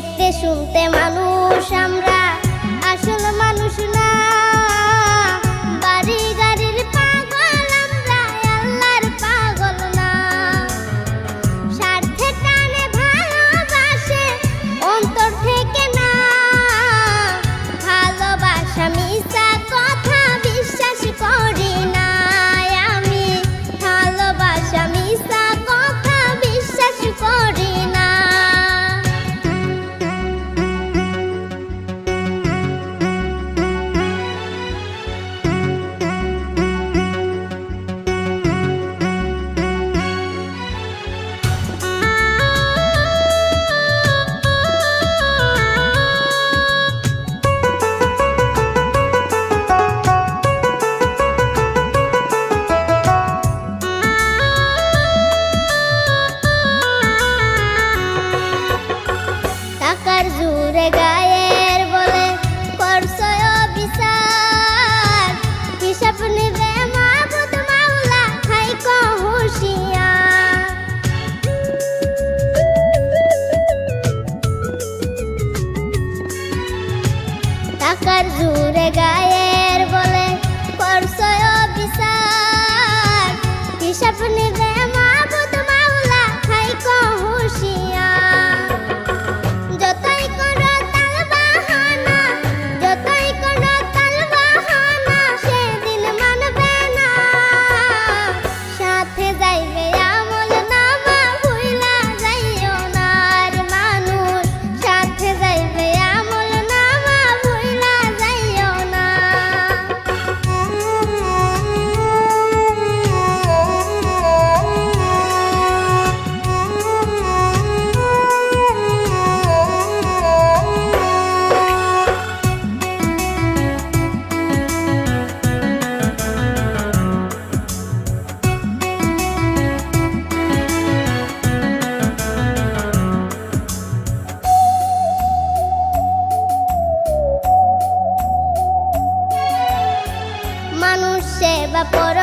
দেখতে শুনতে মানুষ আমরা, আসল মানুষ না। বাড়ি গাড়ির পাগল আমরা, আল্লাহর পাগল না। স্বার্থে টানে ভালোবাসে অন্তর থেকে না। ভালোবাসা মিছা কথা বিশ্বাস করি না আমি। ভালোবাসা মিছা কথা বিশ্বাস করি না। টাকার জোরে গায়ের বলে করছো বিচার। হিসাব নেবে মাবুদ মাওলা, থাইকো হুঁশিয়ার। টাকার জোরে গায়ের বলে করছো বিচার। হিসাব নেবে মাবুদ মাওলা, থাইকো হুঁশিয়ার। যতই করো তাল বাহানা, যতই করো তাল বাহানা, সেদিন মানবে না। সাথে যাইবে আমল নামা, ভুইলা যাইও না আর মানুষ। সাথে যাইবে আমল নামা, ভুইলা যাইও না। মানুষ সেবা পর